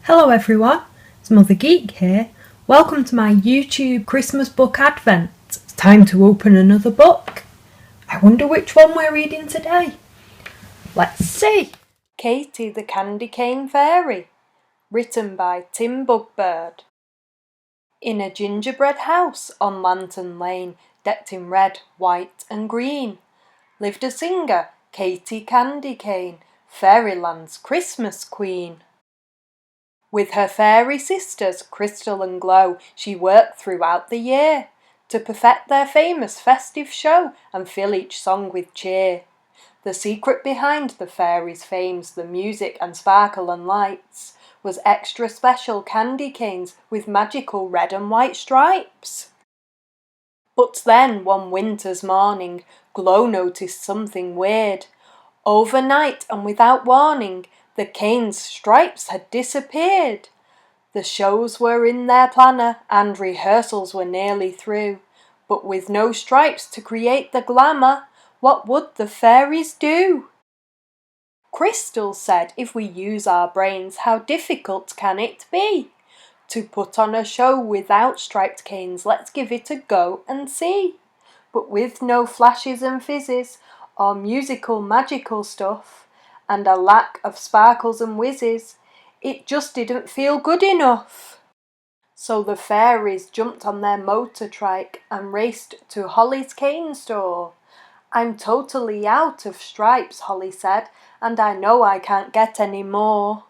Hello everyone, it's MotherGeek here. Welcome to my YouTube Christmas book advent. It's time to open another book. I wonder which one we're reading today. Let's see. Katie the Candy Cane Fairy, written by Tim Bugbird. In a gingerbread house on Lantern Lane, decked in red, white and green, lived a singer, Katie Candy Cane, Fairyland's Christmas Queen. With her fairy sisters, Crystal and Glow, she worked throughout the year to perfect their famous festive show and fill each song with cheer. The secret behind the fairies' fames, the music and sparkle and lights, was extra special candy canes with magical red and white stripes. But then, one winter's morning, Glow noticed something weird. Overnight and without warning, the cane's stripes had disappeared. The shows were in their planner and rehearsals were nearly through, but with no stripes to create the glamour, what would the fairies do? Crystal said, if we use our brains, how difficult can it be? To put on a show without striped canes, let's give it a go and see. But with no flashes and fizzes, or musical magical stuff, and a lack of sparkles and whizzes, it just didn't feel good enough. So the fairies jumped on their motor trike and raced to Holly's cane store. I'm totally out of stripes, Holly said, and I know I can't get any more.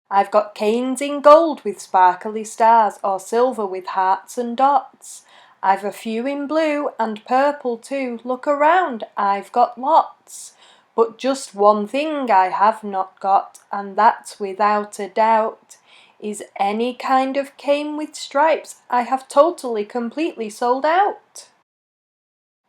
I've got canes in gold with sparkly stars, or silver with hearts and dots. I've a few in blue and purple too. Look around, I've got lots. But just one thing I have not got, and that's without a doubt, is any kind of cane with stripes. I have totally, completely sold out.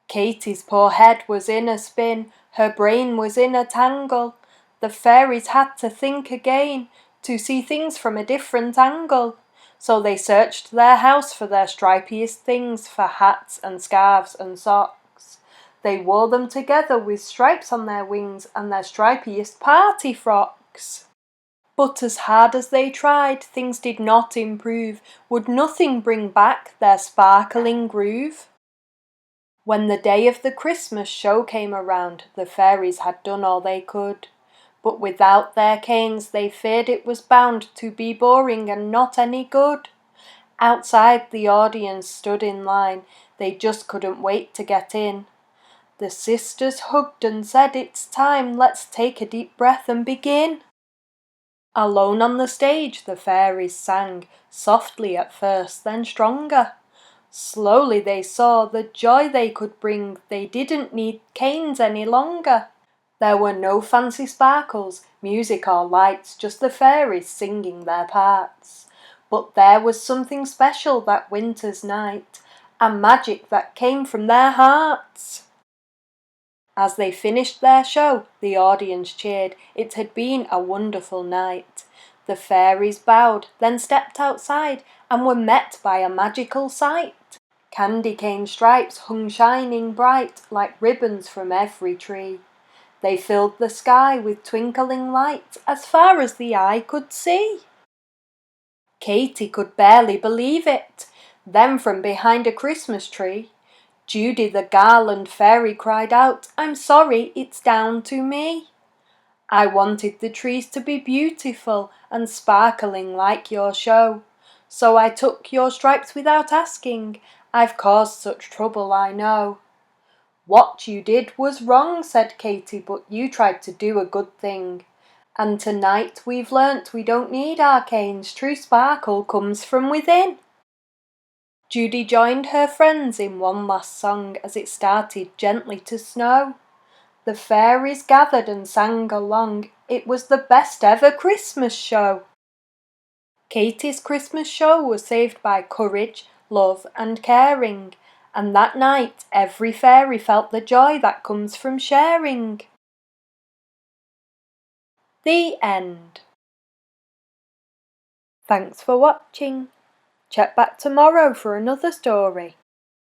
Katie's poor head was in a spin, her brain was in a tangle. The fairies had to think again, to see things from a different angle. So they searched their house for their stripiest things, for hats and scarves and socks. They wore them together with stripes on their wings and their stripiest party frocks. But as hard as they tried, things did not improve. Would nothing bring back their sparkling groove? When the day of the Christmas show came around, the fairies had done all they could. But without their canes, they feared it was bound to be boring and not any good. Outside, the audience stood in line. They just couldn't wait to get in. The sisters hugged and said, it's time, let's take a deep breath and begin. Alone on the stage, the fairies sang, softly at first, then stronger. Slowly they saw the joy they could bring. They didn't need canes any longer. There were no fancy sparkles, music or lights, just the fairies singing their parts. But there was something special that winter's night, a magic that came from their hearts. As they finished their show, the audience cheered. It had been a wonderful night. The fairies bowed, then stepped outside, and were met by a magical sight. Candy cane stripes hung shining bright, like ribbons from every tree. They filled the sky with twinkling lights as far as the eye could see. Katie could barely believe it. Then from behind a Christmas tree, Judy the garland fairy cried out, I'm sorry, it's down to me. I wanted the trees to be beautiful and sparkling like your show. So I took your stripes without asking. I've caused such trouble, I know. What you did was wrong, said Katie, but you tried to do a good thing. And tonight we've learnt we don't need our canes. True sparkle comes from within. Judy joined her friends in one last song as it started gently to snow. The fairies gathered and sang along. It was the best ever Christmas show. Katie's Christmas show was saved by courage, love and caring. And that night every fairy felt the joy that comes from sharing. The end. Thanks for watching. Check back tomorrow for another story.